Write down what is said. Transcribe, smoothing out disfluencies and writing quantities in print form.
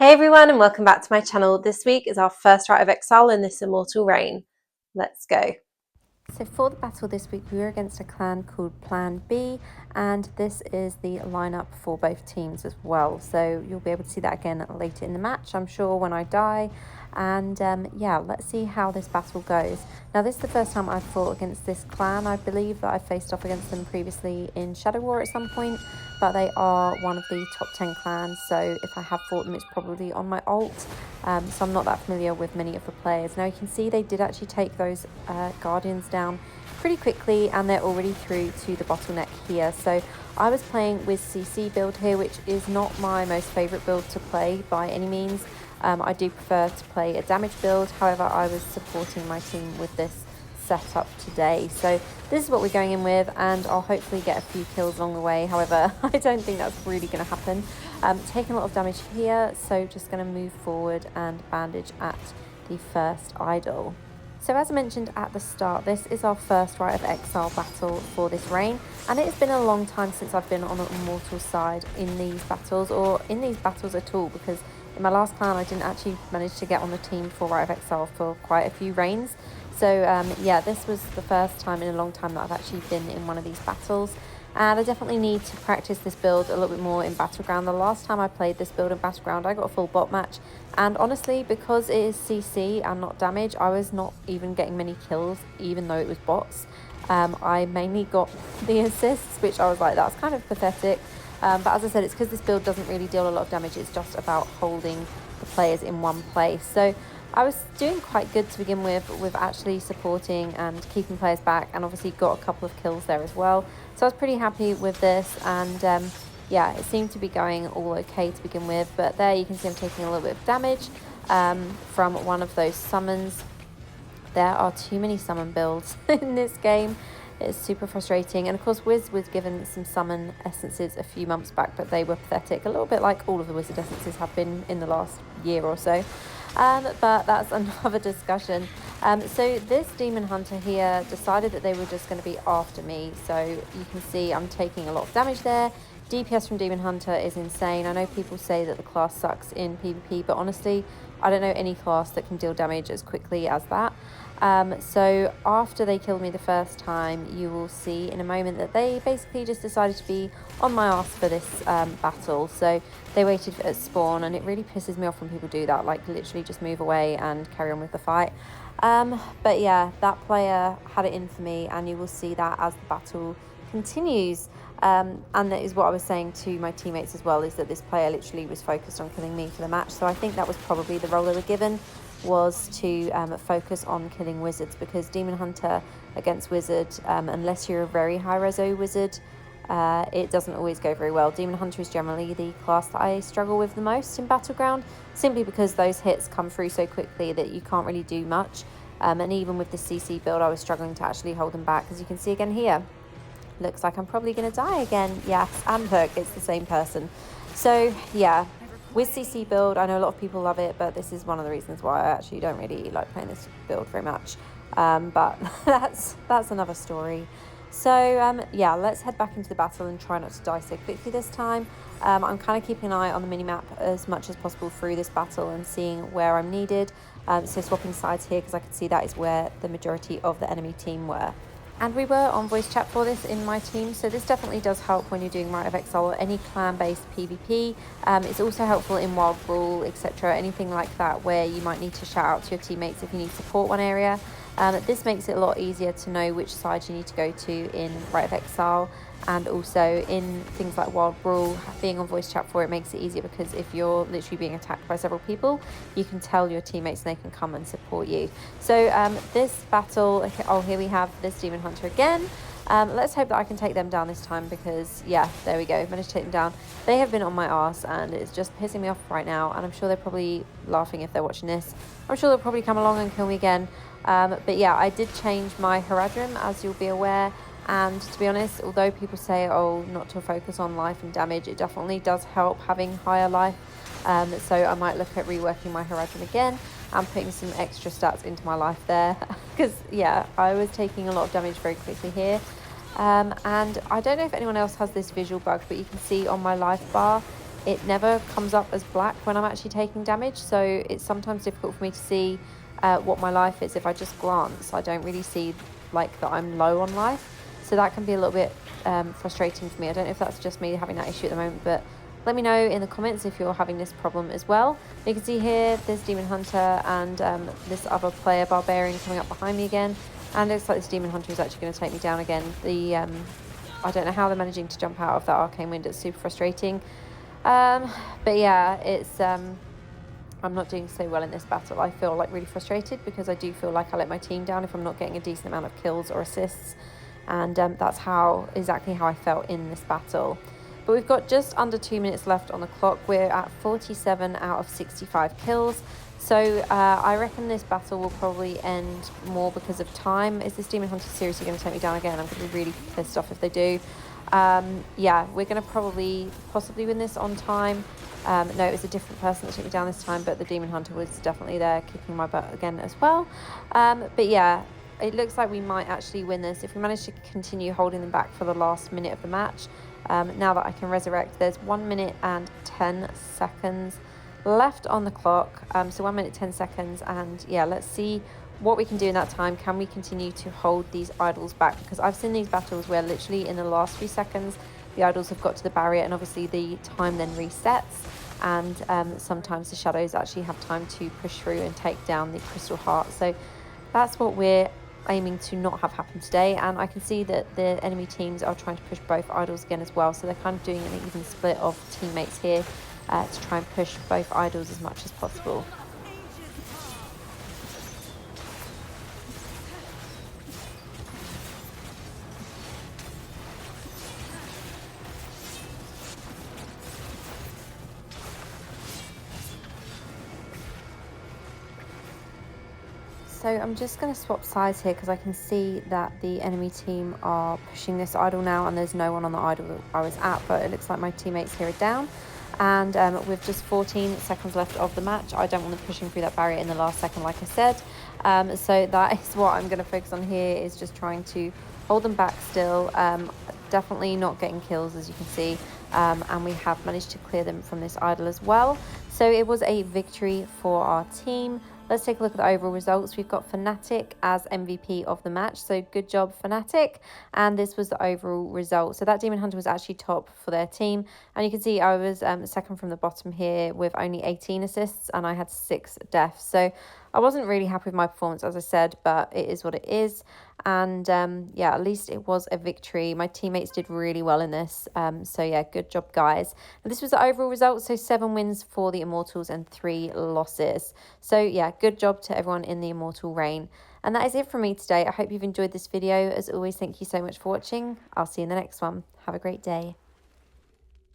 Hey everyone, and welcome back to my channel. This week is our first Rite of Exile in this immortal reign. Let's go. So for the battle this week, we were against a clan called Plan B, and this is the lineup for both teams as well. So you'll be able to see that again later in the match, I'm sure, when I die. And yeah, let's see how this battle goes. Now, this is the first time I've fought against this clan. I believe that I faced off against them previously in Shadow War at some point, but they are one of the top 10 clans. So if I have fought them, it's probably on my alt. So I'm not that familiar with many of the players. Now you can see they did actually take those Guardians down pretty quickly, and they're already through to the bottleneck here. So I was playing with CC build here, which is not my most favourite build to play by any means. I do prefer to play a damage build. However, I was supporting my team with this setup today. So this is what we're going in with, and I'll hopefully get a few kills along the way. However, I don't think that's really going to happen. Taking a lot of damage here, so just going to move forward and bandage at the first idol. So as I mentioned at the start, this is our first Rite of Exile battle for this reign, and it has been a long time since I've been on the Immortal side in these battles, or in these battles at all, because in my last clan I didn't actually manage to get on the team for Rite of Exile for quite a few reigns. So yeah, this was the first time in a long time that I've actually been in one of these battles. And I definitely need to practice this build a little bit more in Battleground. The last time I played this build in Battleground, I got a full bot match. And honestly, because it is CC and not damage, I was not even getting many kills, even though it was bots. I mainly got the assists, which I was like, that's kind of pathetic. But as I said, it's because this build doesn't really deal a lot of damage. It's just about holding the players in one place. So I was doing quite good to begin with actually supporting and keeping players back, and obviously got a couple of kills there as well. So I was pretty happy with this, and yeah, it seemed to be going all okay to begin with. But there you can see I'm taking a little bit of damage from one of those summons. There are too many summon builds in this game. It's super frustrating. And of course, Wiz was given some summon essences a few months back, but they were pathetic, a little bit like all of the wizard essences have been in the last year or so. But that's another discussion. So this demon hunter here decided that they were just going to be after me. So you can see I'm taking a lot of damage there. DPS from demon hunter is insane. I know people say that the class sucks in PvP, but honestly, I don't know any class that can deal damage as quickly as that. So after they killed me the first time, you will see in a moment that they basically just decided to be on my ass for this battle. So they waited at spawn, and it really pisses me off when people do that, like literally just move away and carry on with the fight. But yeah, that player had it in for me, and you will see that as the battle continues. And that is what I was saying to my teammates as well, is that this player literally was focused on killing me for the match. So I think that was probably the role they were given, was to focus on killing wizards, because Demon Hunter against Wizard, unless you're a very high reso wizard, it doesn't always go very well. Demon Hunter is generally the class that I struggle with the most in Battleground, simply because those hits come through so quickly that you can't really do much. And even with the CC build, I was struggling to actually hold them back, as you can see again here. Looks like I'm probably going to die again. Yes, and look, it's the same person. So yeah, with CC build, I know a lot of people love it, but this is one of the reasons why I actually don't really like playing this build very much. But that's another story. So yeah, let's head back into the battle and try not to die so quickly this time. I'm kind of keeping an eye on the minimap as much as possible through this battle and seeing where I'm needed. So swapping sides here, because I can see that is where the majority of the enemy team were. And we were on voice chat for this in my team, so this definitely does help when you're doing Rite of Exile or any clan-based PvP. It's also helpful in Wild Brawl, etc., anything like that, where you might need to shout out to your teammates if you need support one area. This makes it a lot easier to know which side you need to go to in Rite of Exile, and also in things like Wild Brawl, being on voice chat for it makes it easier, because if you're literally being attacked by several people, you can tell your teammates and they can come and support you. So this battle, oh, here we have this Demon Hunter again. Let's hope that I can take them down this time, because yeah, there we go, managed to take them down. They have been on my arse, and it's just pissing me off right now, and I'm sure they're probably laughing if they're watching this. I'm sure they'll probably come along and kill me again. But yeah, I did change my Haradrim, as you'll be aware. And to be honest, although people say, oh, not to focus on life and damage, it definitely does help having higher life. So I might look at reworking my Haradrim again and putting some extra stats into my life there. Because, yeah, I was taking a lot of damage very quickly here. And I don't know if anyone else has this visual bug, but you can see on my life bar, it never comes up as black when I'm actually taking damage, so it's sometimes difficult for me to see what my life is. If I just glance, I don't really see like that I'm low on life, so that can be a little bit frustrating for me. I don't know if that's just me having that issue at the moment, but let me know in the comments if you're having this problem as well. You can see here there's Demon Hunter and this other player Barbarian coming up behind me again, and it looks like this Demon Hunter is actually going to take me down again. I don't know how they're managing to jump out of that arcane wind. It's super frustrating. But yeah, it's I'm not doing so well in this battle. I feel like really frustrated because I do feel like I let my team down if I'm not getting a decent amount of kills or assists, and that's exactly how I felt in this battle. But we've got just under 2 minutes left on the clock. We're at 47 out of 65 kills. So I reckon this battle will probably end more because of time. Is this Demon Hunter seriously going to take me down again? I'm going to be really pissed off if they do. Yeah, we're going to possibly win this on time. No, it was a different person that took me down this time, but the Demon Hunter was definitely there kicking my butt again as well. But yeah, it looks like we might actually win this if we manage to continue holding them back for the last minute of the match. Now that I can resurrect, there's 1 minute and 10 seconds left on the clock. So 1 minute 10 seconds, and yeah, let's see what we can do in that time. Can we continue to hold these idols back? Because I've seen these battles where literally in the last few seconds the idols have got to the barrier, and obviously the time then resets, and sometimes the shadows actually have time to push through and take down the crystal heart. So that's what we're aiming to not have happen today, and I can see that the enemy teams are trying to push both idols again as well, so they're kind of doing an even split of teammates here to try and push both idols as much as possible. So I'm just going to swap sides here because I can see that the enemy team are pushing this idol now, and there's no one on the idol that I was at, but it looks like my teammates here are down. And with just 14 seconds left of the match, I don't want them pushing through that barrier in the last second, like I said. So that is what I'm going to focus on here, is just trying to hold them back still. Definitely not getting kills, as you can see. And we have managed to clear them from this idol as well. So it was a victory for our team. Let's take a look at the overall results. We've got Fnatic as MVP of the match, so good job, Fnatic. And this was the overall result. So that Demon Hunter was actually top for their team, and you can see I was second from the bottom here with only 18 assists, and I had 6 deaths. So I wasn't really happy with my performance, as I said, but it is what it is. And yeah, at least it was a victory. My teammates did really well in this. So yeah, good job, guys. And this was the overall result. So 7 wins for the Immortals and 3 losses. So yeah, good job to everyone in the Immortal Reign. And that is it from me today. I hope you've enjoyed this video. As always, thank you so much for watching. I'll see you in the next one. Have a great day.